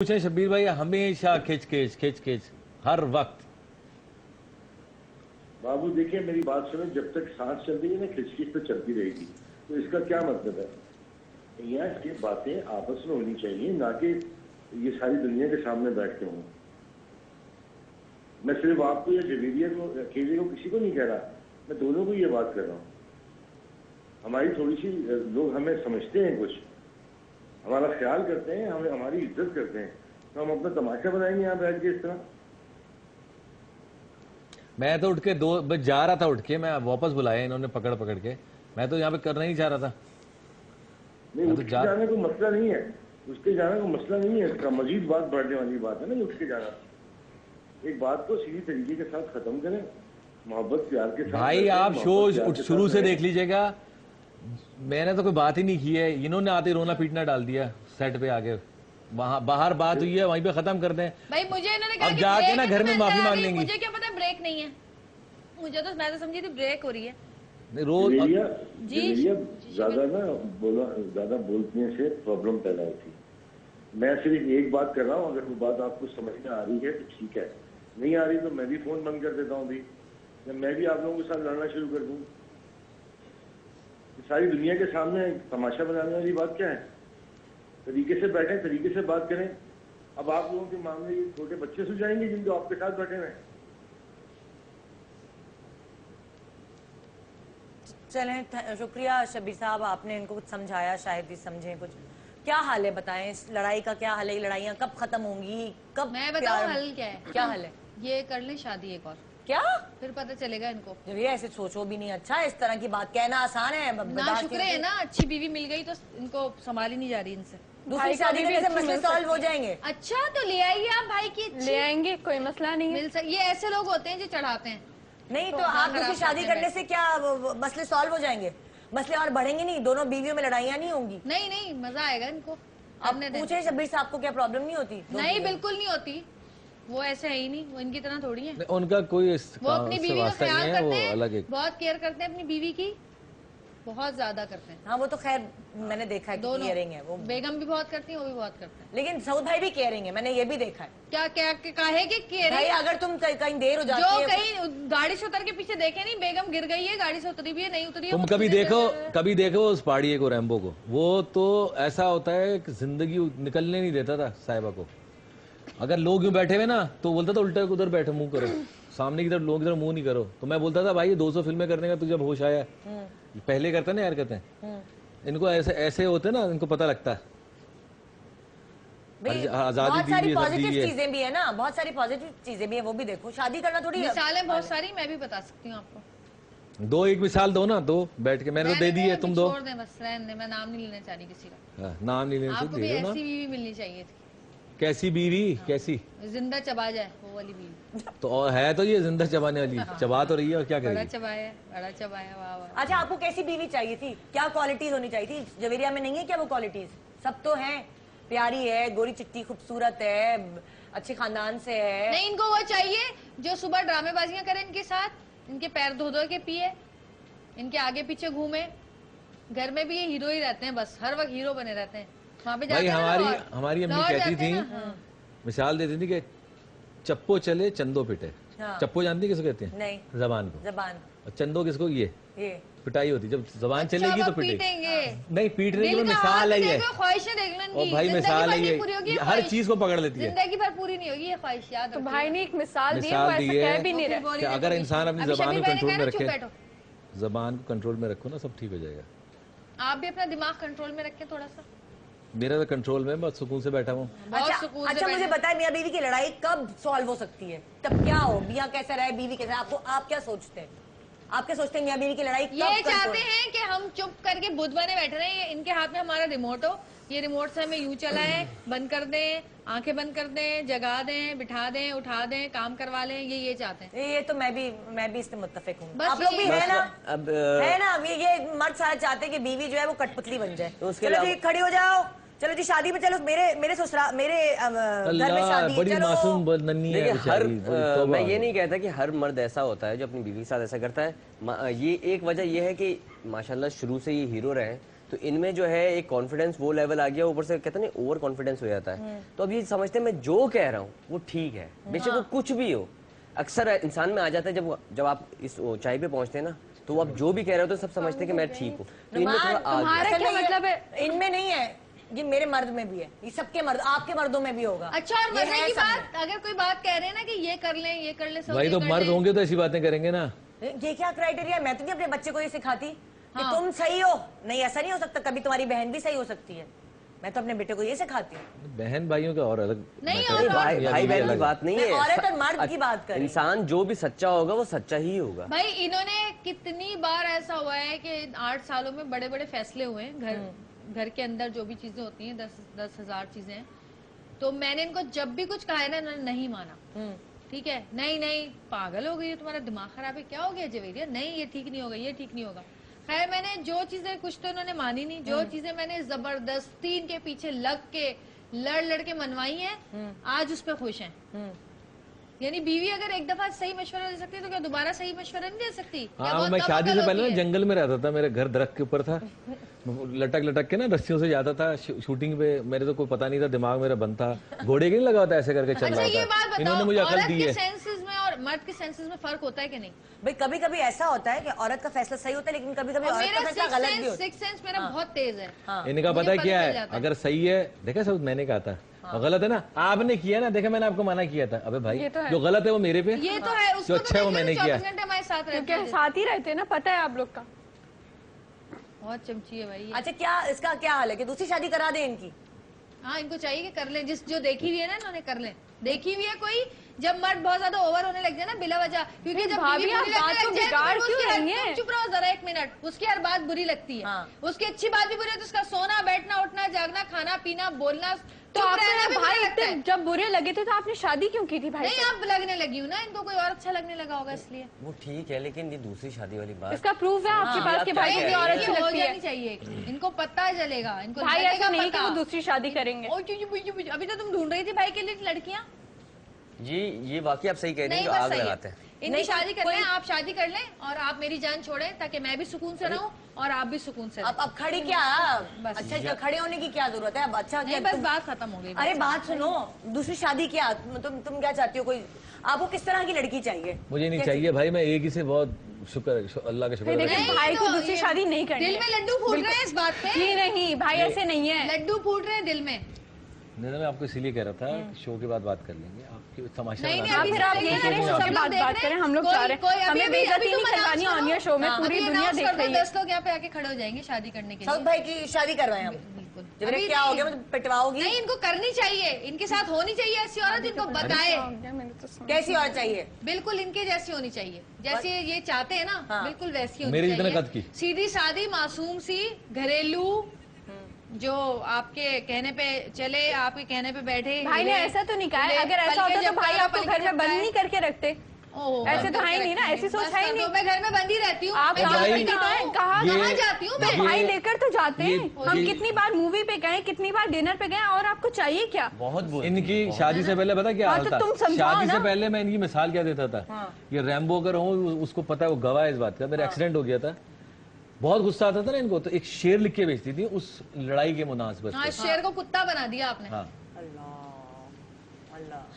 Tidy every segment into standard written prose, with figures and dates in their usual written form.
पूछे शब्बीर भाई, हमेशा खिच हर वक्त। बाबू देखिए मेरी बात सुनो, जब तक सांस चल रही है ना खिचखिच तो चलती रहेगी। तो इसका क्या मतलब है? यहाँ की बातें आपस में होनी चाहिए, ना कि ये सारी दुनिया के सामने बैठ के हों। मैं सिर्फ आपको या जवेरिया को अकेले को किसी को नहीं कह रहा, मैं दोनों को ये बात कर रहा हूँ। हमारी थोड़ी सी लोग हमें समझते हैं, कुछ हमारा ख्याल करते हैं, हमें हमारी इज्जत करते हैं, तो हम अपना तमाशा बनाएंगे यहाँ बैठ के इस तरह। मैं तो उठ के दो बस जा रहा था, उठ के मैं वापस बुलाया इन्होंने पकड़ के। मैं तो यहाँ पे करना ही चाह रहा था। नहीं, उठ के जाने को मसला नहीं है, उठ के जाने को मसला नहीं है, इसका मजीद बात बढ़ने वाली बात है ना। उठ के जाना, एक बात को सीधी तरीके के साथ खत्म करें, मोहब्बत प्यार के साथ। भाई आप शो शुरू से देख लीजिएगा, मैंने तो कोई बात ही नहीं की है, इन्होंने आते रोना पीटना डाल दिया सेट पे आके। वहां बाहर बात हुई है, वहीं पे खत्म कर दें भाई। मुझे इन्होंने कहा अब जाके ना घर में माफी मांग लेंगी। मुझे क्या पता ब्रेक नहीं है, मुझे तो मैं तो समझी थी ब्रेक हो रही है। रोज जी ज्यादा बोलने से प्रॉब्लम पैदा होती है। मैं सिर्फ एक बात कर रहा हूँ, अगर वो बात आपको समझ में आ रही है तो ठीक है, नहीं आ रही तो मैं भी फोन बंद कर देता हूँ अभी, मैं भी आप लोगों के साथ लड़ना शुरू कर दूँ। सारी दुनिया के सामने तमाशा बनाने वाली बात क्या है? तरीके से बैठे, तरीके से बात करें। अब आप लोगों के मामले ये छोटे बच्चे सुझाएंगे जिनको आपके साथ बैठे हुए। चलें, शुक्रिया शब्बीर साहब, आपने इनको कुछ समझाया, शायद ही समझे कुछ। क्या हाल है बताएं, इस लड़ाई का क्या हाल है? लड़ाइयाँ कब खत्म होंगी, कब? मैं बताऊं हल क्या है? क्या हल है? ये कर ले शादी एक और, क्या फिर पता चलेगा इनको। जब ये ऐसे सोचो भी नहीं। अच्छा, इस तरह की बात कहना आसान है? ना शुक्र है ना, अच्छी बीवी मिल गई तो इनको संभाली नहीं जा रही इनसे। दूसरी शादी में से मसले सॉल्व हो जाएंगे। अच्छा तो ले आइए आप भाई की, ले आएंगे, कोई मसला नहीं है। ये ऐसे लोग होते हैं जो चढ़ाते हैं। नहीं तो आप दूसरी शादी करने से क्या मसले सॉल्व हो जाएंगे? मसले और बढ़ेंगे नहीं, दोनों बीवियों में लड़ाइयाँ नहीं होंगी। नहीं मजा आएगा इनको। अब पूछे शब्बीर साहब को क्या प्रॉब्लम नहीं होती? नहीं बिल्कुल नहीं होती, वो ऐसे है ही नहीं, वो इनकी तरह थोड़ी है। उनका कोई वो अपनी बीवी का ख्याल करते हैं, अलग बहुत केयर करते हैं अपनी बीवी की, बहुत ज्यादा करते हैं। हाँ वो तो खैर मैंने देखा है, दोनों केयरिंग है वो। बेगम भी बहुत करती है, वो भी बहुत करते हैं। लेकिन सऊद भाई भी केयरिंग है, मैंने ये भी देखा है। क्या क्या कहे कि केयरिंग? भाई अगर तुम कहीं देर हो जाती जो है, कहीं गाड़ी से उतर के पीछे देखे नहीं, बेगम गिर गई है, गाड़ी से उतरी भी है, नहीं उतरी है। तुम कभी देखो उस पहाड़िए को, रैम्बो को, वो तो ऐसा होता है कि जिंदगी निकलने नहीं देता था साहिबा को। अगर लोग यूं बैठे हुए ना तो बोलता था उल्टा उधर बैठो, मुंह करो सामने की तरफ, लोग की तरफ मुंह नहीं करो। तो मैं बोलता था भाई 200 फिल्में करने का तुझे जब होश आया, पहले करता ना यार, कहते हैं इनको ऐसे होते ना, इनको पता लगता है। बहुत सारी पॉजिटिव चीजें भी है ना, बहुत सारी पॉजिटिव चीजें भी है, वो भी देखो। शादी करना थोड़ी मिसालें बहुत सारी मैं भी बता सकती हूँ आपको। दो एक मिसाल दो ना, दो बैठ के, मैंने तो दे दी है, तुम दो। छोड़ दें बस, रहने दें, मैं नाम नहीं लेना चाह रही किसी का। नाम नहीं लेना, आपको भी ऐसी बीवी मिलनी चाहिए थी। कैसी बीवी? कैसी? जिंदा चबा जाए वो वाली बीवी। तो और है तो ये जिंदा चबाने वाली, चबा तो रही है और क्या करेगी? बड़ा चबाया, वाह वाह। अच्छा, आपको कैसी बीवी चाहिए थी? क्या क्वालिटीज होनी चाहिए थी? जवेरिया में नहीं है क्या वो क्वालिटीज? सब तो हैं, प्यारी है, गोरी चिट्टी खूबसूरत है, अच्छे खानदान से है। नहीं, इनको वो चाहिए जो सुबह ड्रामेबाजियां करे इनके साथ, इनके पैर धो धो के पिए, इनके आगे पीछे घूमे। घर में भी ये हीरो ही रहते हैं, बस हर वक्त हीरो बने रहते हैं। वहाँ पे भाई हमारी अम्मी कहती थी, मिसाल देती थी कि चप्पो चले चंदो पिटे। हाँ। चप्पो जानती किसको कहते हैं? नहीं। जबान को। जबान। और चंदो किसको? ये पिटाई होती, जब जबान अच्छा, चलेगी तो पीटेंगे। नहीं, पीटने की मिसाल है ये, ख्वाहिशें देख लो और भाई मिसाल है ये, हर चीज को पकड़ लेती है। जिंदगी भर पूरी नहीं होगी ये ख्वाहिश। तो भाई ने एक मिसाल दी भी नहीं रहे। अगर इंसान अपनी जबान को कंट्रोल में रखे, जबान को कंट्रोल में रखो ना, सब ठीक हो जाएगा। आप भी अपना दिमाग कंट्रोल में रखें थोड़ा सा। मेरा तो कंट्रोल में, बस सुकून से बैठा हूँ। अच्छा मुझे बताए, मियाँ बीवी की लड़ाई कब सॉल्व हो सकती है? तब क्या हो? मियाँ कैसे रहे, बीवी कैसे? आप क्या सोचते हैं? आप क्या सोचते हैं मियाँ बीवी की लड़ाई कब? ये चाहते हैं कि हम चुप करके बुद्ध बने बैठे रहे, इनके हाथ में हमारा रिमोट हो, ये रिमोट से हमें यूं चलाएं, बंद कर दें, आंखें बंद कर दें, जगा दें, बिठा दें, उठा दें, काम करवा लें, ये चाहते हैं। ये तो मैं भी इससे मुत्तफिक हूँ। आप लोग भी है ना? अब है ना, ये मर्द सारा चाहते हैं कि बीवी जो है वो कठपुतली बन जाए। चलो जी खड़ी हो जाओ, चलो जी शादी पे चलो, मेरे ससुराल, मेरे घर में शादी, बड़ी मासूम नन्ही है बेचारी। मैं ये नहीं कहता कि हर मर्द ऐसा होता है जो अपनी बीवी के साथ ऐसा करता है। ये एक वजह ये है कि माशाल्लाह शुरू से ये हीरो रहे, तो इनमें जो है एक कॉन्फिडेंस वो लेवल आ गया, ऊपर से कहते हैं ओवर कॉन्फिडेंस हो जाता है। तो अब ये समझते हैं मैं जो कह रहा हूँ वो ठीक है, बेशक वो कुछ भी हो। अक्सर इंसान में आ जाता है जब आप इस ऊंचाई पे पहुंचते हैं ना, तो आप जो भी कह रहे हो तो सब समझते हैं कि मैं ठीक हूँ। तो इनमें थोड़ा तुम्हारा क्या मतलब है? इनमें नहीं है, ये मेरे मर्द में भी है, ये सबके मर्द, आपके मर्दों में भी होगा। अच्छा, और मरने की बात, अगर कोई बात कह रहे हैं ना कि ये कर ले, ये कर ले, सब भाई तो मर्द होंगे तो ऐसी बातें करेंगे ना। ये क्या क्राइटेरिया है? मैं तो नहीं अपने बच्चे को ये सिखाती कि तुम सही हो। नहीं, ऐसा नहीं हो सकता, कभी तुम्हारी बहन भी सही हो सकती है। मैं तो अपने बेटे को ये सिखाती हूँ। बहन भाइयों का और अलग नहीं, मैटर है। भाई बहन की बात नहीं है, औरत और मर्द की बात कर। इंसान जो भी सच्चा होगा वो सच्चा ही होगा। भाई इन्होंने कितनी बार ऐसा हुआ है कि 8 सालों में बड़े बड़े फैसले हुए हैं, घर के अंदर जो भी चीजें होती हैं, 10,000 चीजें हैं, तो मैंने इनको जब भी कुछ कहा है ना, इन्होंने नहीं माना। ठीक है, नहीं पागल हो गई है, तुम्हारा दिमाग खराब है, क्या हो गया जवेरिया, नहीं ये ठीक नहीं होगा, ये ठीक नहीं होगा। खैर मैंने जो चीजें, कुछ तो इन्होंने मानी नहीं, जो चीजें मैंने जबरदस्ती इनके पीछे लग के लड़ के मनवाई हैं, आज उस पर खुश हैं। यानी बीवी अगर एक दफा सही मशवरा दे सकती है तो क्या दोबारा सही मशवरा नहीं दे सकती? हाँ, मैं शादी से पहले ना जंगल में रहता था, मेरे घर दरख्त के ऊपर था, लटक के ना रस्सियों से जाता था शूटिंग पे। मेरे तो कोई पता नहीं था, दिमाग मेरा बंद था, घोड़े की नहीं लगा होता, ऐसे करके चल रहा ये बात था। बताओ, इन्होंने मुझे अकल औरत दी के है। सेंसेस में और मर्द के सेंसेस में फर्क होता है कि नहीं? भाई कभी कभी ऐसा होता है कि औरत का फैसला सही होता है, लेकिन कभी कभी औरत का फैसला गलत भी होता है। सिक्स सेंस मेरा बहुत तेज है। इनका पता है क्या है, अगर सही है, देखा सब मैंने कहा था, और गलत है ना आपने किया ना, देखा मैंने आपको मना किया था। अबे भाई जो गलत है वो मेरे पे, ये तो है, जो अच्छा है वो मैंने किया। हमारे साथ रहते हैं, साथ ही रहते हैं ना, पता है आप लोग का। बहुत चमची है भाई। अच्छा, क्या इसका क्या हाल है कि दूसरी शादी करा दे इनकी? हाँ, इनको चाहिए कि कर ले, जो देखी हुई है ना इन्होंने, कर ले। देखी हुई है कोई, जब मर्द बहुत ज्यादा ओवर होने लग जाए ना बिला वजह, क्योंकि जब भाभी आप बात तो बिगाड़ क्यों रही हैं? चुप रहो जरा 1 मिनट। उसकी हर बात बुरी लगती है, उसकी अच्छी बात भी बुरी है, तो उसका सोना बैठना उठना जागना खाना पीना बोलना, तो आपने भाई इतने जब बुरे लगे थे तो आपने शादी क्यों की थी भाई? नहीं, अब लगने लगी हूँ ना, इनको कोई और अच्छा लगने लगा होगा इसलिए। वो ठीक है, लेकिन ये दूसरी शादी वाली बात, इसका प्रूफ है आपके पास कि भाई की औरत अच्छी लगती है? चाहिए, इनको पता चलेगा, इनको भाई ऐसा नहीं कि वो दूसरी शादी करेंगे। अभी तो तुम ढूंढ रही थी भाई के लिए लड़कियां। जी ये वाकई आप सही कह रहे हैं, आग लगाते हैं। इनकी शादी कर लें, आप शादी कर लें और आप मेरी जान छोड़ें, ताकि मैं भी सुकून से रहूं और आप भी सुकून से। अब खड़ी क्या? अच्छा, खड़े होने की क्या जरूरत है? अब अच्छा नहीं, बस बात खत्म हो गई। अरे बात सुनो, दूसरी शादी क्या? तुम क्या चाहती हो? कोई आपको किस तरह की लड़की चाहिए? मुझे नहीं चाहिए भाई, मैं एक ही से बहुत शुक्र, अल्लाह का शुक्र। देखिए भाई को दूसरी शादी नहीं करनी। दिल में लड्डू फूट रहे हैं इस बात पे। जी नहीं भाई, ऐसे नहीं है, लड्डू फूट रहे हैं दिल में। नहीं, मैं आपको इसीलिए कह रहा था, शो के बाद बात कर लेंगे, आपकी तमाशा नहीं, बना अभी फिर आप ये करें, शो के बाद बात करें। हम लोग चाह रहे हैं, हमें बेइज्जती नहीं करवानी ऑन एयर शो में, पूरी दुनिया देख रही है। 10 लोग यहाँ पे आके खड़े हो जाएंगे शादी करने के लिए। सऊद भाई की शादी करवाएं हम। अभी क्या हो गया? मतलब पिटवाओगी? नहीं, इनको करनी चाहिए, इनके साथ होनी चाहिए ऐसी औरत, इनको बताए कैसी औरत चाहिए। बिल्कुल इनके जैसी होनी चाहिए, जैसे ये चाहते हैं ना, बिल्कुल वैसी होनी मेरे चाहिए। जितने कद की, सीधी सादी मासूम सी, घरेलू, जो आपके कहने पे चले, आपके कहने पे बैठे। भाई ने ऐसा तो नहीं कहा है, अगर ऐसा होता तो भाई आपको घर में बंद नहीं करके रखते। ऐसे तो है ही नहीं ना, ऐसी सोच है ही नहीं। मैं घर में बंदी रहती हूँ, आप कहाँ जाती हूँ मैं? भाई लेकर तो जाते हैं हम, कितनी बार मूवी पे गए, कितनी बार डिनर पे गए, और आपको चाहिए क्या? बहुत इनकी शादी से पहले पता क्या हाल था? तुम समझाओ शादी ना। से पहले मैं इनकी मिसाल क्या देता था, ये रैम्बो अगर हूँ, उसको पता है, वो गवाह है इस बात का, मेरा एक्सीडेंट हो गया था, बहुत गुस्सा आता था ना इनको, तो एक शेर लिख के भेजती थी उस लड़ाई के मुनासिबत। हाँ, शेर को कुत्ता बना दिया आपने। हाँ,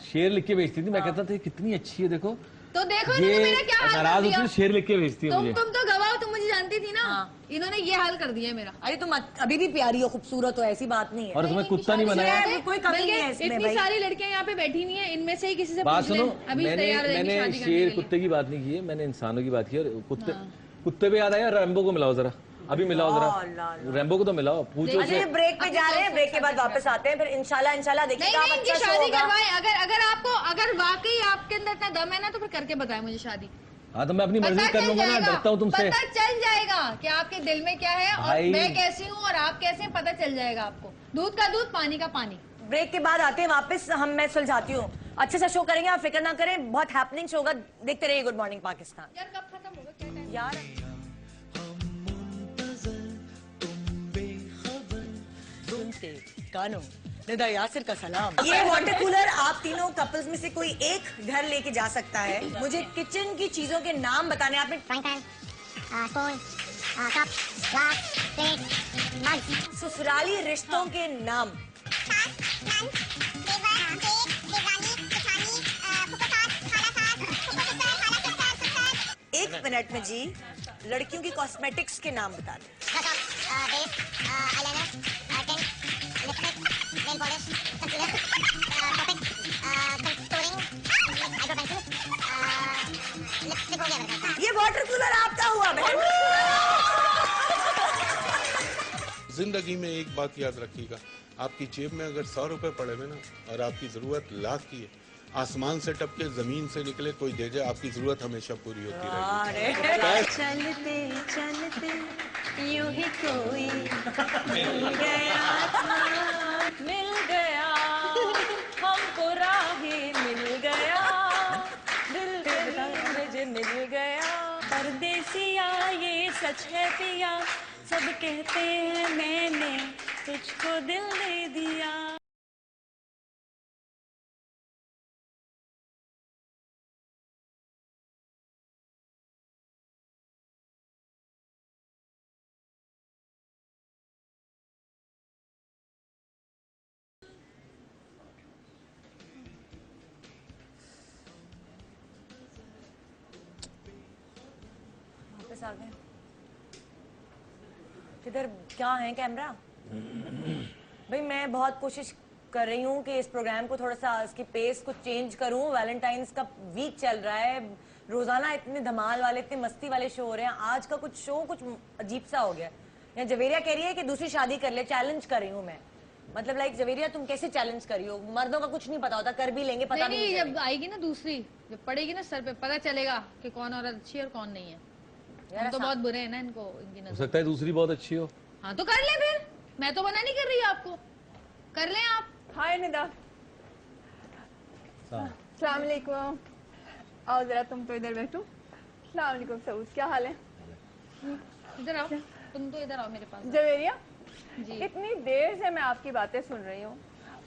शेर लिख के भेजती थी, मैं कहता था कितनी अच्छी है, देखो तो देखो इन्होंने मेरा क्या हाल नाराज कर दिया। होती है, शेर लिख के भेजती है मुझे। तुम तो गवाह, तुम मुझे जानती थी ना। इन्होंने ये हाल कर दिया मेरा। अरे तुम अभी भी प्यारी हो, खूबसूरत हो, ऐसी बात नहीं है। और तुम्हें कुत्ता नहीं बनाया। कोई कमी नहीं है इसमें इतनी भाई। सारी लड़कियां यहाँ पे बैठी हुई हैं, इनमें से ही किसी से बात पूछ सुनो, लें, अभी तैयार हो जाएंगी मैंने शादी करने शेर के लिए। कुत्ते की बात नहीं की है, मैंने इंसानों की बात की। और कुत्ते पे याद आया, रैम्बो को मिलाओ जरा, अभी मिलाओ जरा, रैम्बो को तो मिलाओ, पूछो अच्छा, ये ब्रेक पे जा रहे हैं, ब्रेक के बाद वापस आते हैं, फिर इंशाल्लाह देखिएगा आप, अच्छा शो शादी होगा। करवाएं। अगर वाकई आपके अंदर इतना दम है ना, तो फिर करके बताएं मुझे शादी। हाँ, तो मैं अपनी मर्जी कर लूंगा ना, डरता हूँ तुमसे। पता चल जाएगा कि आपके दिल में क्या है और भाई, मैं कैसी हूँ और आप कैसे हैं, पता चल जाएगा आपको। दूध का दूध, पानी का पानी। ब्रेक के बाद आते हैं वापस हम, मैं सुलझाती हूँ, अच्छे से शो करेंगे, आप फिक्र ना करें, बहुत हैपनिंग शो होगा, देखते रहिए गुड मॉर्निंग पाकिस्तान। यार कब खत्म होगा, क्या टाइम? यार कानों निदा यासिर का सलाम। ये वाटर कूलर आप तीनों कपल्स में से कोई एक घर लेके जा सकता है। मुझे किचन की चीजों के नाम बताने, आपने frying pan, spoon, cup glass plate mug ससुराली रिश्तों के नाम। एक मिनट में जी लड़कियों की कॉस्मेटिक्स के नाम बता दें। ये वाटर कूलर आपका हुआ बहन। जिंदगी में एक बात याद रखिएगा, आपकी जेब में अगर 100 रुपए पड़े हुए ना और आपकी जरूरत लाख की है, आसमान से टपके जमीन से निकले कोई दे जाए, आपकी जरूरत हमेशा पूरी होती रहेगी। चलते चलते यूं ही कोई मिल गया हमको राही मिल गया दिल मुझे मिल गया। परदेसिया ये सच है पिया, सब कहते हैं मैंने तुझको दिल दे दिया। वापस आ गए। किधर क्या है कैमरा? भाई मैं बहुत कोशिश कर रही हूँ कि इस प्रोग्राम को थोड़ा सा इसकी पेस को चेंज करूँ। वैलेंटाइंस का वीक चल रहा है, रोजाना इतने धमाल वाले इतने मस्ती वाले शो हो रहे हैं, आज का कुछ शो कुछ अजीब सा हो गया। या जवेरिया कह रही है कि दूसरी शादी कर ले, चैलेंज कर रही हूँ मैं। मतलब लाइक जवेरिया तुम कैसे चैलेंज करी हो? मर्दों का कुछ नहीं पता होता, कर भी लेंगे पता नहीं। जब आएगी ना दूसरी, जब पड़ेगी ना सर पे, पता चलेगा कि कौन औरत अच्छी है और कौन नहीं है। हम तो बहुत बुरे हैं ना इनको, इनकी हो नजर। सकता है दूसरी बहुत अच्छी हो। हाँ तो कर ले फिर, मैं तो मना नहीं कर रही आपको, कर लें आप। हाय निदा, अस्सलाम वालेकुम। आओ जरा तुम तो इधर बैठो। अस्सलाम वालेकुम सऊद, क्या हाल है? इधर आओ, तुम तो इधर आओ मेरे पास। जवेरिया जी। इतनी देर से मैं आपकी बातें सुन रही हूँ,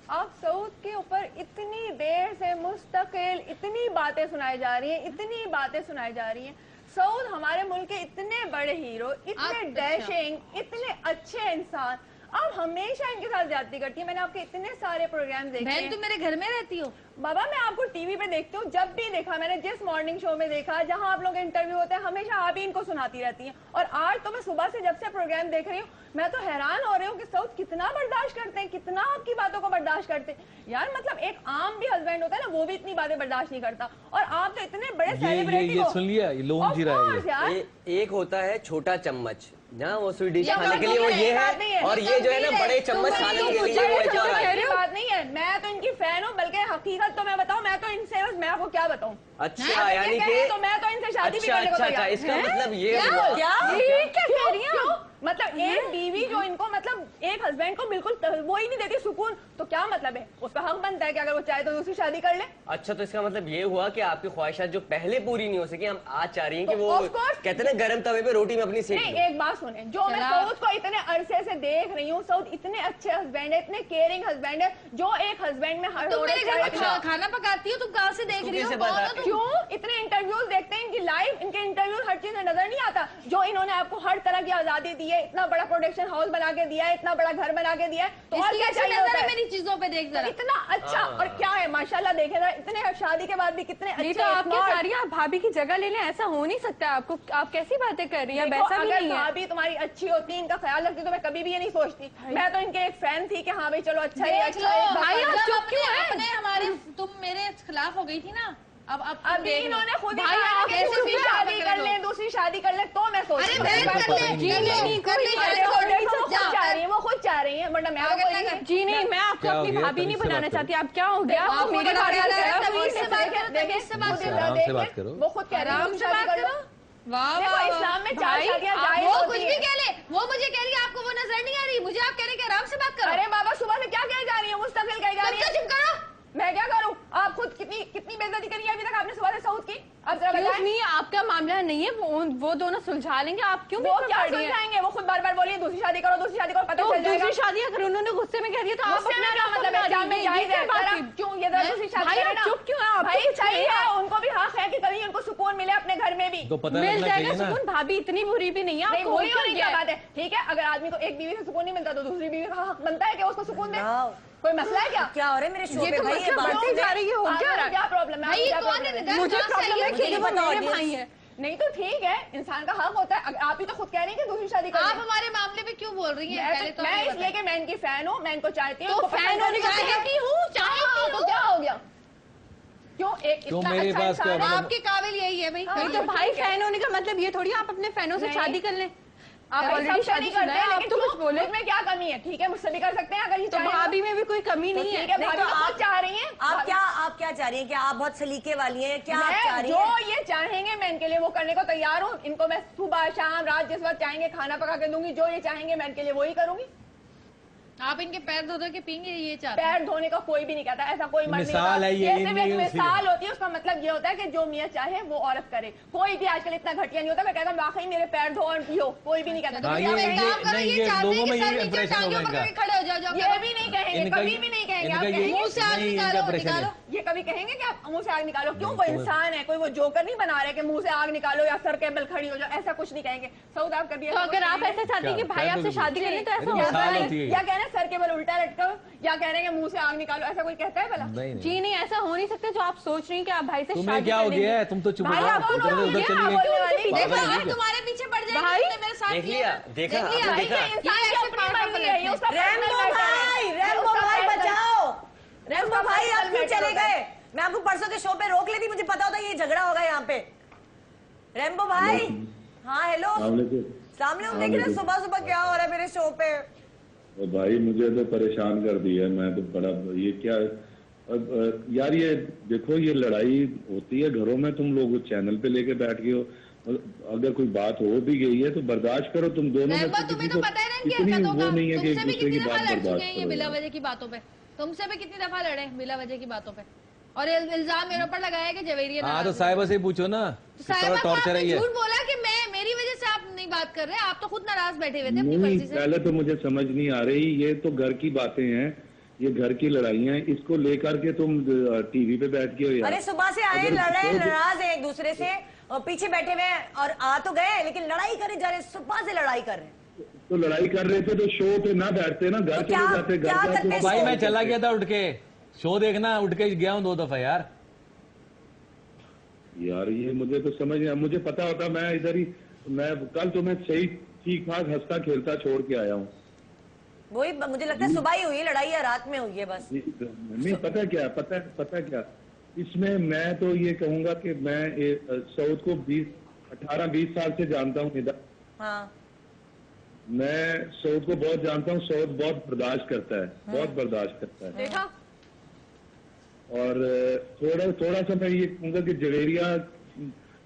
आप सऊद के ऊपर इतनी देर से मुस्तकिल इतनी बातें सुनाई जा रही हैं, इतनी बातें सुनाई जा रही हैं। सऊद हमारे मुल्क के इतने बड़े हीरो, इतने डैशिंग, इतने अच्छे इंसान, आप हमेशा इनके साथ ज्यादती करती है। मैंने आपके इतने सारे प्रोग्राम देखे हैं। बहन तुम मेरे घर में रहती हो? बाबा मैं आपको टीवी पे देखती हूँ, जब भी देखा मैंने, जिस मॉर्निंग शो में देखा जहाँ आप लोग के इंटरव्यू होते हैं, हमेशा आप ही इनको सुनाती रहती हैं। और आज तो मैं सुबह से जब से प्रोग्राम देख रही हूँ, मैं तो हैरान हो रही हूँ कि सऊद कितना बर्दाश्त करते हैं, कितना आपकी बातों को बर्दाश्त करते हैं। यार मतलब एक आम भी हस्बैंड होता है ना, वो भी इतनी बातें बर्दाश्त नहीं करता, और आप तो इतने बड़े सेलिब्रिटी ये सुन लिया, ये लोन जी रहा है ये। एक होता है छोटा चम्मच, जहाँ वो स्वीट डिश ये खाने के लिए वो ये है, और ये जो है ना बड़े चम्मच सालन के लिए वो है। बात नहीं है, मैं तो इनकी फैन हूँ, बल्कि हकीकत तो मैं बताऊँ, मैं तो इनसे, मैं आपको क्या बताऊँ। अच्छा यानी कि तो मैं तो इनसे शादी भी करने को अच्छा, तैयार। इसका मतलब ये क्या हुआ। क्या कह रही हैं? मतलब एक बीवी जो इनको मतलब एक हस्बैंड को बिल्कुल वो ही नहीं देती सुकून, तो क्या मतलब है? उसका हक बनता है कि अगर वो चाहे तो दूसरी शादी कर ले। अच्छा तो इसका मतलब ये हुआ कि आपकी ख्वाहिशात जो पहले पूरी नहीं हो सकी, हम आज चाह रही हैं कि तो वो of course। कहते हैं ना गरम तवे पे रोटी में अपनी सेक नहीं, लो। एक बात सुने, जो मैं सऊद को इतने अरसे से देख रही हूँ, सऊद इतने अच्छे हस्बैंड है, इतने केयरिंग हस्बैंड है, जो एक हस्बैंड में हर तुम मेरे घर में अच्छा। खाना पकाती हो, तुम कहाँ से देख रही हो? कैसे कौन बता- हो तुम? क्यों इतने इंटरव्यूज देखते हैं इनकी लाइव, इनके इंटरव्यूज हर चीज में नजर नहीं आता, जो इन्होंने आपको हर तरह की आजादी दी है, इतना बड़ा प्रोडक्शन हाउस बना के दिया है, इतना बड़ा घर बना के दिया है, तो और क्या चाहिए होता है? मेरी चीजों पे देख जरा। इतना अच्छा, और क्या है माशाल्लाह, देखे जरा, इतने शादी के बाद भी कितने नहीं अच्छे। तो आप क्या smart। चाह रही हैं? आप भाभी की जगह ले लें, ऐसा हो नहीं सकता। आपको आप कैसी बातें कर रही हैं? देखो, वैसा भी अगर नहीं है। भाभी तुम्हारी अच्छी होती, इनका ख्याल रखती, तो मैं कभी भी ये नहीं सोचती। मैं तो इनके एक फैन थी कि हाँ भाई चलो अच्छा है, अच्छा है। भाई, आप जब चुप क्यों हैं? अपने हमारे तुम मेरे खिलाफ हो गई थी ना, अब अभी इन्होंने खुद ही भाई, कहा आप कि दूसरी चुप शादी रहो। कर ले, दूसरी शादी कर ले, तो मैं सोच अरे रही बहन हूँ। कर ले, जी कर ले, नहीं, कर ले, कोई अरे वो देखो, वो खुद जा। चाह रही है, वो खुद चाह रही है, वरना मैं अगर आपको लगा- नहीं। जी नहीं, मैं आपको क्या हो अपनी गया? भाभी नहीं तमीज से बनाना बात चाहती। आप क्या हो गया? आपको आप मेरी बड़ा भाभी बड़ा की लगा, तरफ तमीज से बात करो, तमीज से बात करो। आराम से बात करो। वो खुद कह रही है, आराम तुम से शादी बात कर लो। करो। वाह देखो वाह, इस्लाम में 4 भाई, शादियां आप- जायज वो होती कुछ हैं। भी कह ले, वो मुझे कह रही है आपको वो नजर नहीं आ रही, मुझे आप कह रहे कि आराम से बात करो। अरे बाबा सुबह से क्या कह जा रही है, मुस्तकिल कह जा रही है। चुप करो। मैं क्या करूं? आप खुद कितनी बेइज्जती करी है अभी तक आपने सुबह से सऊद की। अब जरा बताएं। नहीं, आपका मामला नहीं है, वो दोनों सुलझा लेंगे। आप क्यों वो क्या सुलझाएंगे? वो खुद बार बार बोलिए दूसरी शादी करो, दूसरी शादी करो, पता तो चल जाएगा। दूसरी शादी अगर उन्होंने गुस्से में कह दिया तो आप गुस्से में अपना क्या रास्ता मतलब है? बना जाम में दीजिए। जाहिर ये है, क्या बात जरा हुई? क्यों ये जरा दूसरी शादी भाई, करें आप ना। चुप क्यों हैं? आप भाई कुछ सही नहीं है, उनको भी हक है कि कभी उनको सुकून मिले अपने घर में भी। तो पता मिल लगना जाएगा चाहिए ना। सुकून। भाभी इतनी बुरी भी नहीं है नहीं, आपको, बुरी हो होने क्या की बात है, ठीक है। अगर आदमी को एक बीवी से सुकून नहीं मिलता तो दूसरी बीवी का हक बनता है कि उसको सुकून दे। वाओ। कोई मसला है क्या? क्या हो रहा है मेरे शो ये पे तो भाई? मतलब बढ़ती जा रही है, हो क्या रहा है? क्या प्रॉब्लम है? भाई ये क्या कौन problem है? है? मुझे कहाँ से प्रॉब्लम आई है है? कि मुझे ये पता मेरे audience- भाई है। नहीं तो ठीक है, इंसान का हक होता है। आप ही तो खुद कह रही हैं कि दूसरी शादी आप कर हमारे मामले में क्यों बोल रही हैं? पहले तो मैं हमें इसलिए बताएं। कि मैं इनकी फैन हूँ, मैं इनको चाहती हूँ। तो इनको फैन पसंद होने का करती चाहती हूँ। हूँ, चाहती हाँ, तो हूँ। क्या हो गया? क्यों एक क्यों इतना मेरे अच्छा पास क्या इंसान है? मतलब- आपके काबिल यही है भाई। नहीं तो भाई फैन होने का मतलब ये थोड़ी आप अपने फैनों से नहीं। शादी कर लें। आप भाई ऑलरेडी सबसे नहीं शादी करते, आप लेकिन तो क्यों? कुछ बोले। मुझ में क्या कमी है? ठीक है, मुझसे भी कर सकते हैं अगर ये तो चाहें तो। भाभी में भी कोई कमी तो नहीं ठीक है। है, नहीं, भाभी तो तो आप- खुद चाह रही हैं। आप क्या चाह रही हैं? क्या आप बहुत सलीके वाली हैं? क्या आप चाह मैं रही जो हैं? ये चाहेंगे मैं इनके लिए वो करने को तैयार हूँ। इनको मैं सुबह शाम रात जिस वक्त चाहेंगे खाना पका के दूंगी। जो ये चाहेंगे मैं इनके लिए वही करूंगी। आप इनके पैर धो धो के पीएंगे, ये चाहते हैं। पैर धोने का कोई भी नहीं कहता, ऐसा कोई मर्द नहीं मिसाल कहता। है ये, सिर्फ एक इनमें मिसाल होती है, उसका मतलब ये होता है कि जो मियाँ चाहे वो औरत करे। कोई भी आजकल इतना घटिया नहीं होता। मैं कहता हूँ वाकई मेरे पैर धो और पियो, कोई भी नहीं कहता। हाँ, तो ये- आप एक काम करो, नहीं, ये ये चाहते हैं लोगों कि में सर ये नीचे impression टांगे होगा पकड़ के इनका। खड़े हो जाओ, जो ये भी नहीं कहेंगे, इनका कभी ये- भी नहीं कहेंगे। आप इनका ये- कहेंगे मुंह से आग नहीं, इनका निकालो, impression है। निकालो। ये कभी कहेंगे कि आप मुंह से आग निकालो? क्यों? वो इंसान है, कोई वो जोकर नहीं बना रहे कि मुंह से आग निकालो या सर केबल खड़ी हो जाओ। ऐसा कुछ नहीं कहेंगे। सऊद आप कभी तो अगर आप ऐसा चाहती हैं कि क्या? भाई क्या आपसे बोलोगे? शादी करनी तो ऐसा मेरी होगा मिसाल नहीं। होती है। या कह रहे हैं सर केबल उल्टा लटकाओ, या कह रहे हैं कि मुंह से आग निकालो। ऐसा कोई कहता है भला? नहीं नहीं जी नहीं, ऐसा हो नहीं सकता जो आप सोच रही हैं कि आप भाई से तुम्हें शादी क्या कर हो लेंगे। गया है? तुम तो चुप हो भाई जाओ, आप उधर दोनों उधर ये चली आप गई। बोलने वाली। देखो पागल है अगर क्या? तुम्हारे पीछे पड़ जाएगी भाई, तुमने मेरे साथ देख किया लिया, ना। देखा, देख लिया, आपने भाई, देखा। ये इंसान ये ऐसे अपनी पागल मर्जी है, ये उसका रैम्बो personal matter है। भाई, उसका रैम्बो भाई personal- बचाओ। रैम्बो उसका भाई आप personal क्यों matter चले होता है। गए? मैं आपको परसों के शो पे रोक लेती, मुझे पता होता ये झगड़ा होगा यहाँ पे। रैम्बो भाई, हाँ हेलो, सामने हूँ। देखिए ना सुबह सुबह क्या हो रहा है मेरे शो पे। और भाई मुझे तो परेशान कर दिया। मैं तो बड़ा ये क्या यार, ये देखो ये लड़ाई होती है घरों में, तुम लोग चैनल पे लेके बैठ गए हो। अगर कोई बात हो भी गई है तो बर्दाश्त करो तुम दोनों में रहमत, से तुम्हें किसी तो को पता है ना इनकी इतनी हरकतों वो का। नहीं है कि एक तुमसे भी दूसरे कितनी की दफा बात लड़ चुके बर्दाश्त हैं ये करो बिला यार। वजह की बातों पे। तुमसे भी कितनी दफा लड़े बिला वजह की बातों पे। और इल्जाम मेरे ऊपर लगाया कि जवेरिया हाँ तो नाराज है। साहिबा से ही पूछो ना, तो किस तरह साहिबा को टॉर्चर है आपने ये। झूठ बोला कि मैं मेरी वजह से आप नहीं बात कर रहे, आप तो खुद नाराज बैठे हुए थे अपनी नहीं, मर्जी से। पहले तो मुझे समझ नहीं आ रही। ये तो घर की बातें हैं, ये घर की लड़ाइयाँ हैं। इसको लेकर के तुम टीवी पे बैठ के हो यार। अरे सुबह से आए, अगर लड़ रहे हैं, तो- नाराज हैं एक दूसरे से, और पीछे बैठे हुए हैं और आ तो गए लेकिन लड़ाई करे जा रहे, सुबह से लड़ाई कर रहे हैं। तो लड़ाई कर रहे थे तो शो पे ना बैठते ना, घर तो चले क्या- जाते। क्या घर करते जाके भाई मैं बात चला करते। गया था उठ के शो देखना, उठ के गया हूँ 2 दफा यार। यार ये मुझे तो समझ नहीं, मुझे पता होता मैं इधर ही, मैं कल तो मैं सही ठीक ठाक हंसता खेलता छोड़ के आया हूँ। वही मुझे लगता है सुबह ही हुई है लड़ाई या रात में हुई है बस। नहीं पता क्या, पता क्या इसमें मैं तो ये कहूंगा कि मैं सऊद को 18-20 साल से जानता हूँ इधर। हाँ मैं सऊद को बहुत जानता हूँ। सऊद बहुत बर्दाश्त करता है, बहुत बर्दाश्त करता है। देखा? और थोड़ा सा मैं ये कहूंगा कि जवेरिया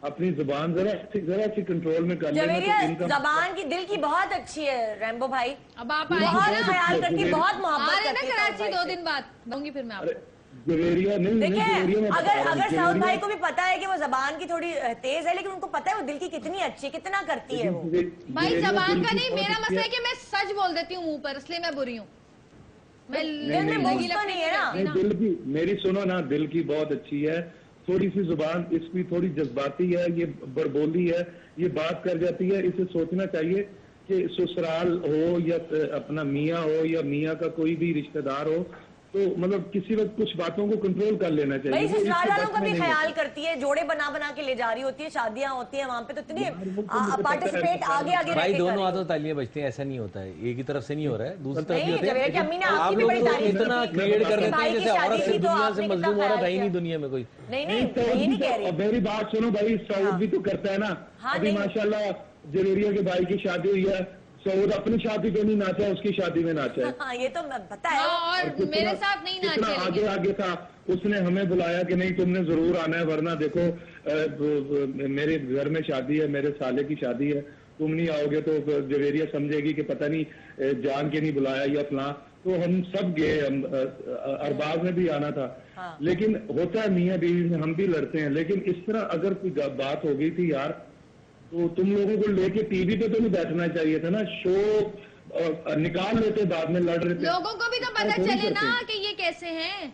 अपनी जुबान जरा सी कंट्रोल में कर लेना जवेरिया तो इनका जबान की दिल की बहुत अच्छी है रैम्बो भाई, अब आप आए बहुत ना, ख्याल करती है, बहुत आ मोहब्बत रहे ना करती है कराची साउथ 2 भाई से। दिन बाद दूंगी फिर मैं अरे आपको। जवेरिया नहीं देखिए जवेरिया मैं बता अगर रहा हूँ, अगर साउथ भाई जवेरिया- को भी पता है कि वो जबान की थोड़ी तेज है, लेकिन उनको पता है वो दिल की कितनी अच्छी है, कितना करती है वो। भाई जवेरिया जबान दिल का की नहीं, बहुत मेरा अच्छी मसला है कि मैं सच बोल देती हूँ मुंह पर, इसलिए मैं बुरी हूँ। मैं दिल में लगी बोझ तो नहीं है ना। नहीं, दिल की मेरी सुनो ना, दिल की बहुत अच्छी है। थोड़ी सी जुबान इसकी थोड़ी जज्बाती है, ये बड़बोली है, ये बात कर जाती है। इसे सोचना चाहिए कि ससुराल हो या अपना मियाँ हो या मियाँ का कोई भी रिश्तेदार हो, तो मतलब किसी वक्त कुछ बातों को कंट्रोल कर लेना चाहिए। भाई वो इसके ससुराल वालों बस का में भी नहीं ख्याल होता। करती है, जोड़े बना बना के ले जा रही होती है, शादियां होती है वहां पे, तो इतनी यार, वो तो मुझे पता है, पार्टिसिपेट आगे आगे भाई रह के दोनों कर रही हाथों तालियां बजती हैं, ऐसा नहीं होता है। एक ही तरफ से नहीं हो रहा है, दूसरी तरफ भी नहीं, होते हैं। जवेरिया की अम्मी ने आप आपकी भी लोग बड़ी तो तारीफ इतना की थी। क्रिएट कर देते भाई हैं की जैसे शादी औरत थी से तो दुनिया आपने से कितना मजलूम औरत ख्याल है ही नहीं किया। दुनिया में कोई। नहीं नहीं, नहीं सऊद ये भी नहीं तो- कह रही। अब मेरी बात सुनो भाई, सऊद भी तो करता है ना। हाँ, अभी नहीं। माशाल्लाह जवेरिया के भाई की शादी हुई है, सऊद अपनी शादी पे नहीं नाचा, उसकी शादी में नाचा है। हाँ ये तो पता है। हाँ, और कितना- मेरे साथ नहीं कितना नाचे आगे लेकिन। आगे था। उसने हमें बुलाया कि नहीं तुमने जरूर आना है, वरना देखो मेरे घर में शादी है, मेरे साले की शादी है, तुम नहीं आओगे तो जवेरिया समझेगी कि पता नहीं जान के नहीं बुलाया या फलां। तो हम सब गए, हम अरबाज में भी आना था। हाँ। लेकिन होता है मियाँ बीवी में, हम भी लड़ते हैं, लेकिन इस तरह अगर कोई बात हो गई थी यार, तो तुम लोगों को लेके टीवी पे तो नहीं बैठना चाहिए था ना। शो निकाल लेते, बाद में लड़ रहे थे। लोगों को भी तो पता ऐसा थोड़ी चले ना करते। कि ये कैसे हैं।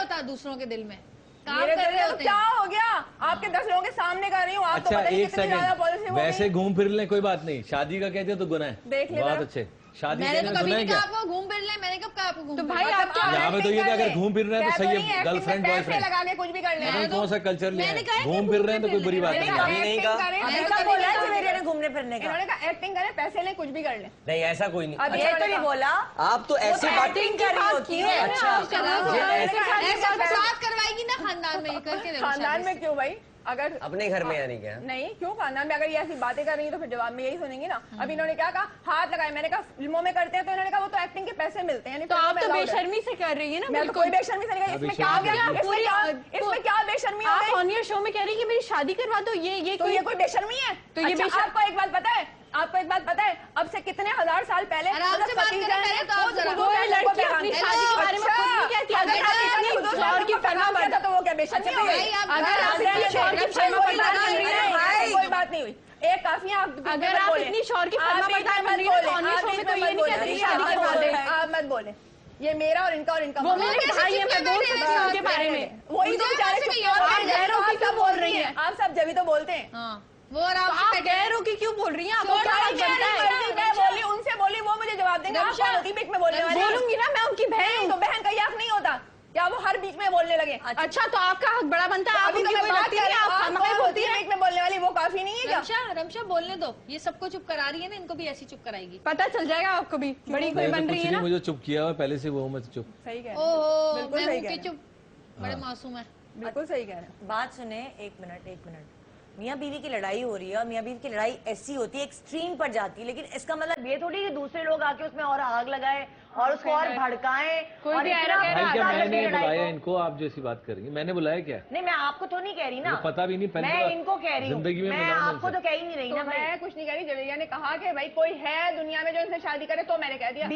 होता दूसरों के दिल में, काम मेरे कर दिल रहे में तो होते क्या हैं। हो गया? आपके 10 लोगों के सामने कर रही हूँ, आप तो अच्छा पता नहीं एक कितनी ज्यादा पॉजिटिव सेकंड, हो वैसे गई। घूम फिर लें कोई बात नहीं, शादी का कहते हो तो गुनाह है। देख ले बहुत जरा। अच्छे, शादी मैंने तो कहने में कभी गुनाह है नहीं कहा क्या? आपको घूम फिर ले, मैंने कब कहा आपको घूम तो फिर भाई ले? आप क्या यहाँ पे तो ये कि अगर घूम फिर रहे हैं तो सही है, गर्लफ्रेंड पैसे बॉयफ्रेंड, लगा के कुछ भी कर ले। मतलब कौन सा कल्चर लिया मैंने है, कहा है कि घूम फिर रहे हैं तो कोई बुरी बात मैंने नहीं कहा है। अभी नहीं acting कहा। करें, अब मैंने ऐसा कभी बोला है नहीं कि कहा। मेरे ने घूम फिरने का। इन्होंने कहा एक्टिंग करें, पैसे लें, कुछ भी कर लें। नहीं ऐसा कोई नहीं। अब ये तो नहीं बोला, आप तो ऐसी बात एक्टिंग कर रही होती है। अच्छा ऐसा बात करवाएगी ना खानदान में, करके देखो खानदान शादी में से। क्यों भाई? अगर अपने घर में यानी क्या? नहीं, क्यों खानदान में? अगर ये ऐसी बातें कर रही है तो फिर जवाब में यही सुनेंगी ना। अब इन्होंने क्या कहा, हाथ लगाए। मैंने कहा फिल्मों में करते हैं, तो इन्होंने कहा वो तो एक्टिंग के पैसे मिलते हैं, यानी तो फिल्मों आप में तो allowed है। बेशर्मी से कर रही है ना। मैं तो बिल्कुल। कोई बेशर्मी से नहीं कही। इसमें क्या आ गया? इसमें क्या बेशर्मी हो आप गई? ऑन योर शो में कह रही है कि मेरी शादी करवा दो, ये तो ये कोई बेशर्मी है? तो ये अच्छा, आपको एक बात पता है, आपको एक बात पता है, अब से कितने हजार साल पहले आराम से बात करें पहले तो आप जरा। कोई लड़की अपनी शादी के बारे में खुद नहीं कहती। अगर आप अपनी शौहर की फरमा किया था तो वो क्या बेशर्मी हो गई? अगर आप अपनी शौहर की फरमा बरदार बन रही है, कोई बात नहीं हुई। एक काफी अगर आप इतनी शौहर की फरमा बरदार बन रही है तो ऑन योर शो में तो ये नहीं कहती शादी करवा दे। आप मत बोले, ये मेरा और इनका वो मेरे भाई है, मैं बोल सकती हूँ उनके बारे में। वही तो बेचारे आप गैरों की क्यों बोल रही हैं? आप सब जब ही तो बोलते हैं। हाँ, वो और आप आप गैरों की क्यों बोल रही हैं? आपको क्या हक बनता है? मैं बोली, उनसे बोली, वो मुझे जवाब देंगे। आप कौन होती बीच में बोलने वाली? बोलूंगी ना, मैं उनकी बहन नहीं, तो बहन का हक नहीं होता क्या? वो हर बीच में बोलने लगे। अच्छा, तो आपका हक बड़ा बनता है। आप अभी तो उनकी मैं कोई बात लगती कर नहीं, रही हूँ, आप आप खामखा कौन बोलती होती है बीच में बोलने वाली? वो काफी नहीं है क्या? रमशा बोलने दो, ये सबको चुप करा रही है ना, इनको भी ऐसी चुप कराएगी। पता चल जाएगा आपको भी, बड़ी कोई बन रही है ना। मुझे चुप किया हुआ पहले से, वो मैं चुप। सही कह रहे हैं, ओहो, बिल्कुल मैं सही हूँ कह कि रहे हैं। चुप, बड़े मासूम है। बिल्कुल सही कह रहे हैं। बात सुने, एक मिनट। मियाँ बीवी की लड़ाई हो रही है और मियाँ बीवी की लड़ाई ऐसी होती है, एक्सट्रीम पर जाती है, लेकिन इसका मतलब ये थोड़ी कि दूसरे लोग आके उसमें और आग लगाए और उसको और भड़काएं। कोई और भी इतना ऐरा भाई क्या भड़का मैंने लड़की लड़ाई बुलाया को। इनको? आप जैसी बात करेंगे, मैंने बुलाया क्या? नहीं, मैं आपको तो नहीं कह रही ना, मुझे पता भी नहीं, पहली मैं बार इनको कह रही हूँ। जिंदगी में मैं मिला हूं आपको इनसे। तो कह ही नहीं रही तो ना भाई। मैं कुछ नहीं कह रही। जवेरिया ने कहा कि भाई कोई है दुनिया में जो इनसे शादी करे, तो मैंने कह दिया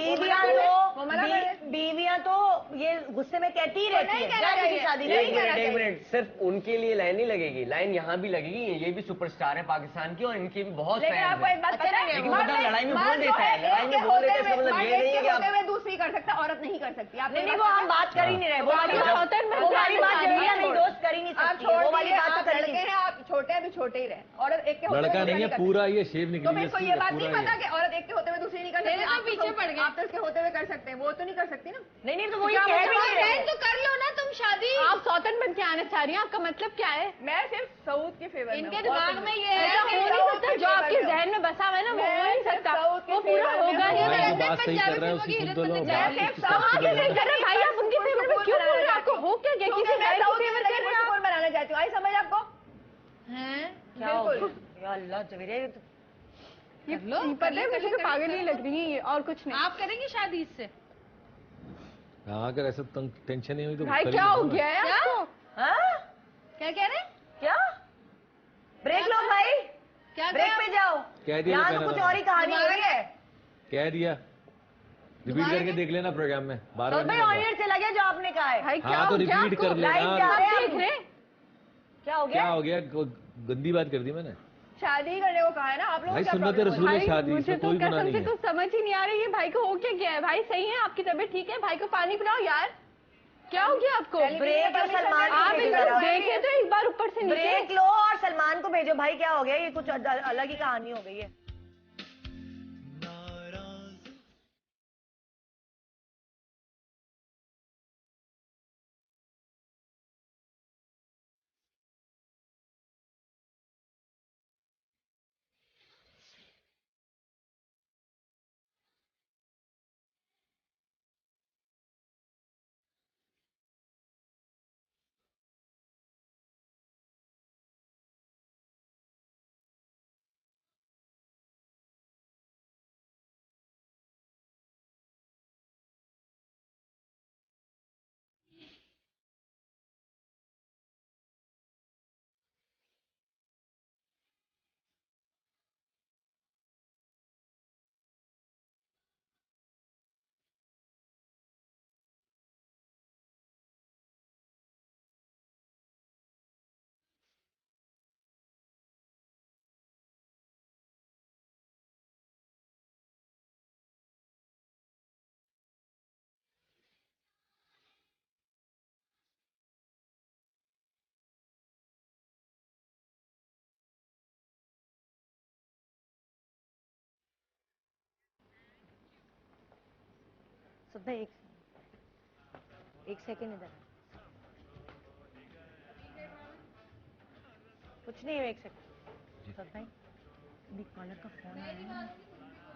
बीवियां तो ये गुस्से में कहती ही रहती है, क्या किसी शादी नहीं करेंगे? कहना एक मिनट, सिर्फ उनके लिए लाइन नहीं लगेगी, लाइन यहाँ भी लगेगी। ये भी सुपरस्टार है पाकिस्तान की और इनके भी बहुत लेकिन फैंस आपको हैं। एक बात पता है, लेकिन मर्द मतलब लड़ाई में मर्द बोल जो देता है, लड़ाई में एक बोल के देता है, इसका होते मतलब हुए- ये नहीं है कि होते आप हुए दूसरी कर सकता, औरत नहीं कर सकती। आप नहीं, वो हम बात कर ही नहीं रहे। वो वाली आप बात सौतन में वो वाली बात शादी जवेरिया है, नहीं दोस्त कर ही नहीं आप सकती है। छोड़ वो वाली दीजिए, बात तो आप कर ही लड़के नहीं। हैं, आप छोटे हैं भी छोटे ही रहे। औरत एक के होते लड़का हुए नहीं है, कर पूरा ये शेप सकती। निकली तो फिर है, कोई ये बात पूरा नहीं पता ये। कि औरत एक के होते हुए दूसरी नहीं कर सकती। आप तो पीछे पड़ गए। आप तो इसके होते हुए कर सकते हैं, वो तो नहीं कर सकती ना। नहीं, तो वो ये क्या कह मतलब रही है। तो कर लो ना तुम शादी। आप सौतन बन के आना चाह रही हैं, आपका मतलब क्या है? मैं सिर्फ सऊद के फेवर में इनके हूँ, दिमाग और में कुछ ये है ऐसा कि हो नहीं सकता, जो आपके जहन में बसा हुआ है ना, वो हो नहीं सकता, वो पूरा होगा ही भाई नहीं। जो बात सही कर रहा है उसकी सुन तो लो, बात मैं उसकी सब सुन आगे तो नहीं लो। कर रहे भाई, आप उनके फेवर में क्यों बोल रहे हैं? आपको हो क्या गया? किसी मैं गैर सऊद की के फेवर कर फेवर रहे हैं आप? बनाना चाहती हूँ। आई समझ आपको? हैं? क्या हो बिल्कुल। गया? या अल्लाह जवेरिया, ये तो ये कर लो, पता है, मुझे तो पागल ही लग रही है ये, और कुछ नहीं। आप करेंगे शादी इससे? हाँ, अगर ऐसा टेंशन नहीं हुई तो भाई कर ही क्या हो लेना। गया है आपको? हाँ? क्या कह रहे हैं? क्या ब्रेक लो भाई, क्या ब्रेक कहा? पे जाओ। कह दिया यहाँ तो तो कुछ कहना और ही कहानी हो रही है। कह दिया, रिपीट करके देख लेना प्रोग्राम में, बार तो बार भाई नहीं ऑन कहूंगा। एयर चला गया जो आपने कहा है। भाई क्या हाँ तो हो गया रिपीट आपको? कर लाइव लेना। जा रहे हैं देख हम। रहे? क्या हो क्या गया? हो गया? गंदी बात कर दी मैंने? शादी करने को कहा है ना आप लोगों भाई को। सुन्नत रसूल है शादी, मुझे इसमें तो कोई गुनाह कसम नहीं से है। तो समझ ही नहीं आ रही है, भाई को हो क्या गया है? भाई सही है, आपकी तबीयत ठीक है? भाई को पानी पिलाओ यार, क्या हो गया आपको? ब्रेक लो, सलमान को आप भेजो इधर जरा। देखे तो एक बार ऊपर से नीचे। ब्रेक लो और सलमान को भेजो। भाई क्या हो गया? ये कुछ अलग ही कहानी हो गई है। सदा एक सेकेंड इधर कुछ नहीं है, एक सेकेंड सदा अभी कॉलर का फोन आया है।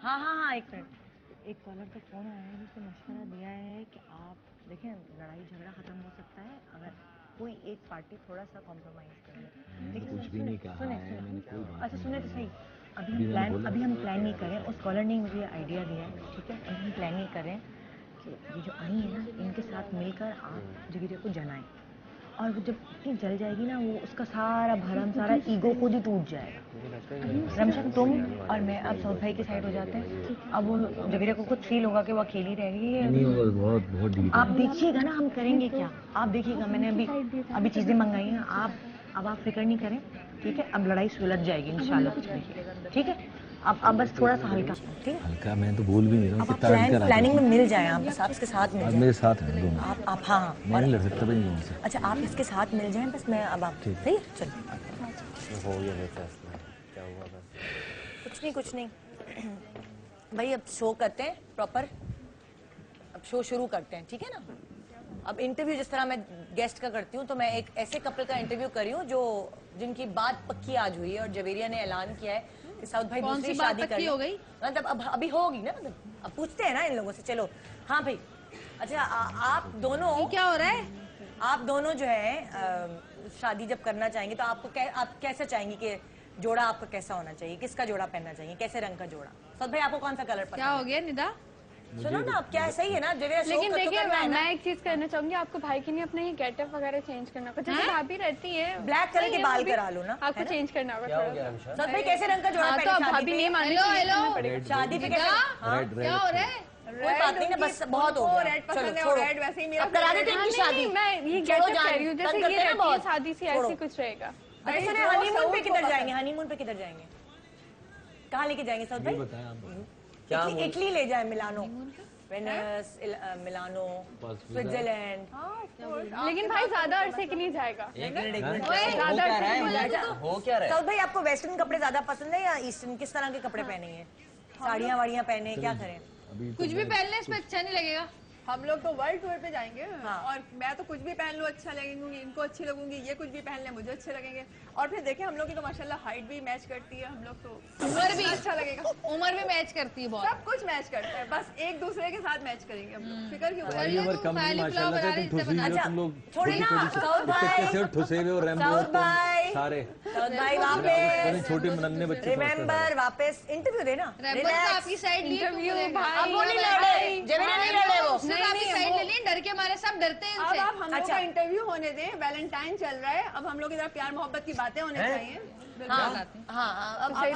हाँ, एक मिनट। एक कॉलर का फोन आया है जिसने मशवरा दिया है कि आप देखें लड़ाई झगड़ा खत्म हो सकता है अगर कोई एक पार्टी थोड़ा सा कॉम्प्रोमाइज करे। लेकिन कुछ भी नहीं कहा है, मैंने कोई बात अच्छा सुने तो सही, अभी हम प्लान नहीं करें। उस कॉलर ने मुझे आइडिया दिया है, ठीक है। अभी हम प्लान नहीं करें कि ये जो आई है ना, इनके साथ मिलकर आप जगीरे को जलाएं, और वो जब इतनी जल जाएगी ना, वो उसका सारा भरम सारा ईगो खुद ही टूट जाएगा। रमशा तुम और मैं अब सऊद भाई की साइड हो जाते हैं। अब वो जगीरे को खुद फील होगा कि वो अकेली रह गई है। नहीं होगा, बहुत डीप आप देखिएगा ना हम करेंगे क्या, आप देखिएगा। मैंने अभी चीजें मंगाई हैं, आप फिक्र नहीं करें, ठीक है। अब लड़ाई सुलझ जाएगी इंशाल्लाह, कुछ नहीं, ठीक है। अब बस थोड़ा सा हल्का, ठीक है। हल्का मैं तो बोल भी नहीं रहा हूँ, कितना हल्का प्लानिंग में मिल जाए आप, बस आप इसके साथ मिल आज जाए। मेरे साथ हैं दोनों। आप हाँ, मैं नहीं लड़ सकता भाई दोनों से। अच्छा आप इसके साथ मिल जाएं, बस मैं अब आप सही है, चलो। हो गया मेरे फैसला, क्या हुआ बस? कुछ नहीं भाई, अब शो करते हैं प्रॉपर, अब शो शुरू करते हैं, ठीक है ना। अब इंटरव्यू जिस तरह मैं गेस्ट का करती हूँ, तो मैं एक ऐसे कपल का इंटरव्यू कर रही हूँ जिनकी बात पक्की आज हुई है, और जवेरिया ने ऐलान किया है कि साउथ भाई कौन दूसरी सी बात शादी पक्की हो गई? मतलब अब अभी होगी ना, मतलब अब पूछते हैं ना इन लोगों से। चलो हाँ भाई, अच्छा आप दोनों क्या हो रहा है? आप दोनों जो है शादी जब करना चाहेंगे तो आप कैसा चाहेंगे कि जोड़ा आपका कैसा होना चाहिए, किसका जोड़ा पहनना चाहिए, कैसे रंग का जोड़ा? सद भाई आपको कौन सा कलर पसंद क्या हो गया निदा? सुनो ना, अब क्या है, सही है ना जवेरिया, लेकिन देखिए मैं एक चीज कहना चाहूंगी, आपको भाई के लिए अपने ही गेटअप वगैरह चेंज करना होगा। जैसे भाभी रहती है ब्लैक कलर के बाल करा लो ना, आपको चेंज करना होगा थोड़ा सा। सद भाई कैसे रंग का जोड़ा हाँ, तो पहने अब भाभी नहीं मानी तो ये करना पड़ेगा। शादी पे कैसे? क्या हो रहा है? कोई बात नहीं ना, बस बहुत हो गया। रेड पसंद है, छोड़ो। रेड वैसे ही मेरा अब करा देते हैं इनकी शादी। मैं ये छोड़ो गेटअप कह रही हूँ, जैसे तंग ये करते हैं ना रहती है बहुत। शादी से छोड़ो। ऐसी कुछ रहेगा। अच्छा सुनिए, हनीमून पे किधर जाएंगे? हनीमून पे किधर जाएंगे? कहाँ लेके जाएंगे सद भाई? क्या इटली ले जाए, मिलानो, वेनिस, मिलानो, स्विट्जरलैंड। लेकिन भाई ज्यादा अरसे के लिए जाएगा। एक मिनट ज्यादा अरसे के लिए जाएगा। हो क्या रहा है? सऊद भाई आपको वेस्टर्न कपड़े ज्यादा पसंद है या ईस्टर्न? किस तरह के कपड़े पहनेंगे? साड़ियाँ वाड़ियाँ पहने, क्या करें? कुछ भी पहनने इसमें अच्छा नहीं लगेगा। हम लोग तो वर्ल्ड टूर पे जाएंगे, हाँ। और मैं तो कुछ भी पहन लूँ अच्छा लगेंगी, इनको अच्छी लगूंगी, ये कुछ भी पहन ले मुझे अच्छे लगेंगे। और फिर देखें हम लोग की तो माशाल्लाह हाइट भी मैच करती है, हम लोग तो उम्र भी अच्छा लगेगा। उम्र भी मैच करती है बहुत। सब कुछ मैच करता है, बस एक दूसरे के साथ मैच करेंगे हम लोग, फिक्र क्यों? हमारी उम्र कम नहीं माशाल्लाह से, तुम ठुसी हुई हो, तुम लोग छोड़े ना, सऊद भाई। कैसे ठुसे हुए हो, रैम्बो सऊद भाई। सारे सऊद भाई वापस, छोटे नन्हे बच्चे रिमेम्बर, वापस इंटरव्यू देना। रैम्बो तो आपकी साइड ली, इंटरव्यू तुमको भाई। अब वो नहीं लड़े, जवेरिया नहीं लड़े वो। सिर्फ आपकी साइड ले ली, डर के हमारे सब डरते हैं अब इनसे। आप हम लोग अच्छा। का इंटरव्यू होने दें, वैलेंटाइन चल रहा है, अब हम लोग की तरफ प्यार मोहब्बत की बातें होने चाहिए। हाँ, अब अब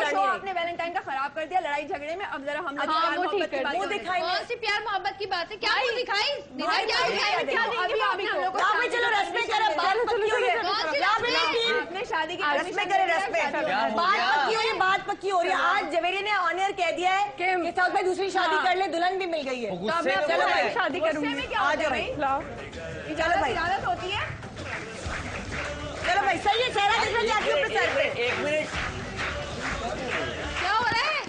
शो आपने वैलेंटाइन का खराब कर दिया लड़ाई झगड़े में, अब जरा हम लोग हाँ, प्यार वो मोहब्बत ठीक की है। बातें मुंह होने दिखाई कौन सी प्यार मोहब्बत की बात है? क्या मुंह दिखाई? निदा भाई, क्या भाई, दिखाई? भाई, दें। अभी आप हम लोग को यहाँ पे चलो रस्में करें, बात पक्की हुई है। कौन सी यहाँ पे रस्में? नहीं, आपने शादी की रस्में करें, रस्में। बात पक्की हो रही है, बात पक्की हो रही है। आज जवेरिया ने ऑनियर कह दिया है कि साउथ भाई दूसरी शादी कर ले, दुल्हन भी मिल गई है। चलो भाई शादी करूंगी। में क्या होता है भाई? चलो भाई, इजाजत होती है। चलो भाई, सही है, चेहरा दिख रहा है आपके ऊपर सर पे। एक मिनट, क्या हो रहा है?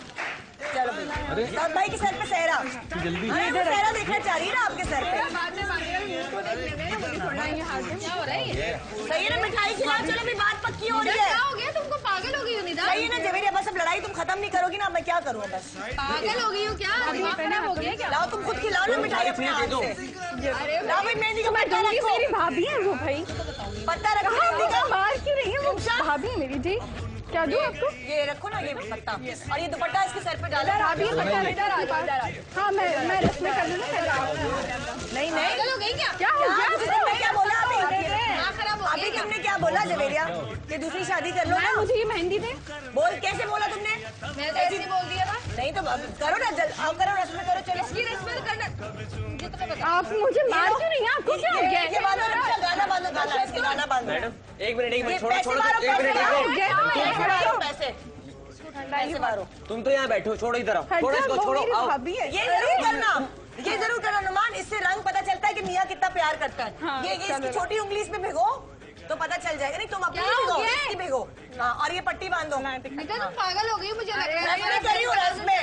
चलो भाई, साउथ भाई के सर पे सहरा। जल्दी अरे वो सहरा देखना चाह रही है ना आपके सर पे। बाद में मांगेगा मुझ को देखने देना, मुझे थोड़ा ये हाथ में। क्या हो रहा है ये? सही है ना, मिठाई खिलाओ, चलो भी बात पक्की हो रही क्या है। हो गया? तुमको पागल हो गई हो निदा? सही है ना जवेरिया, बस अब लड़ाई तुम खत्म नहीं करोगी ना, अब मैं क्या करूँ बस? पागल हो गई हो क्या? दिमाग खराब हो गया क्या? लाओ तुम खुद खिलाओ ना मिठाई अपने हाथ से। लाओ भाई मेहंदी का पत्ता रखो। मेरी भाभी है वो भाई। पत्ता रखो मेहंदी का। मार क्यों रही है वो? भाभी है मेरी जी। क्या दूं आपको? ये रखो ना, ये पत्ता, और ये दुपट्टा इसके सर पे डालो। भाभी ये पता नहीं। हाँ मैं रस्में कर लूँ ना पहले। नहीं नहीं, पागल हो गई क्या? क्या हो गया? तुमने क्या बोला अभी? दिमाग खराब हो अभी गया क्या? तुमने क्या बोला जवेरिया? कि दूसरी शादी कर लो ना। मुझे ये मेहंदी दे। बोल, कैसे बोला तुमने? मैं तो ऐसे ही बोल दिया था। नहीं तो अब करो ना, आओ करो, रस्में करो, चलो। इसकी रस्में करना मुझे तो बता। आप मुझे मार क्यों रही हैं? आपको क्या हो गया? ये बांधो, रक्षा, गाना बांधो, गाना, इसके गाना बांधो। मैडम एक मिनट, ये छोड़ो पैसे छोड़ो, मारो, एक मिनट, पैसे एक मारो, मिनट। पैसे मारो। तुम तो यहाँ बैठो, छोड़ो इधर आओ, छोड़ो इसको, छोड़ो, आओ। भाभी है। ये जरूर करना, ये जरूर करना नुमान, इससे रंग पता चलता है कि मियाँ कितना प्यार करता है। हाँ, ये इसकी छोटी उंगली इसमें भिगो तो पता चल जाएगा। नहीं तुम अपनी क्या हो भिगो, गया? इसकी भिगो। हाँ, और ये पट्टी बांधो। निदा तुम पागल हो गई मुझे लग रहा है। रस्में करी हो, रस्में।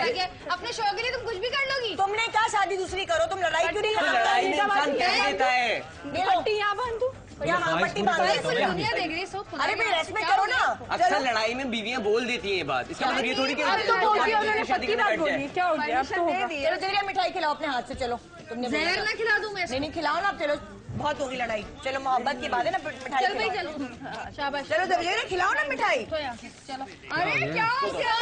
अपने शौक के लिए तुम कुछ भी कर लोगी। तुमने कहा शादी दूसरी करो, तुम लड़ाई क्यों नहीं तो खत्म लड़ाई करती? में इंसान क्या देता है? ये लो। पट्टी यहाँ बांध दूं? यहाँ हाँ पट्टी बांध भाई रही फुल है। दुनिया देख रही है सब। अरे भाई रेस्पेक्ट करो ना। अक्सर लड़ाई में बीवियां बोल देती हैं ये बात, इसका मतलब ये थोड़ी कि अब तो बोल दिया उन्होंने, शादी पक्की करने बात बैठ बोली, जाए। क्या हो गया अब तो होगा। चलो जल्दी मिठाई खिलाओ अपने हाथ से, चलो तुमने बोला जहर था। ना खिला दूं मैं इसको? नहीं खिलाओ ना, अब चलो बहुत होगी लड़ाई, चलो मोहब्बत की बात है ना, मिठाई चल भाई खिलाओ। चलो, शाबाश। चलो जल्दी खिलाओ ना मिठाई। तो यहाँ से, चलो। अरे क्या हो गया?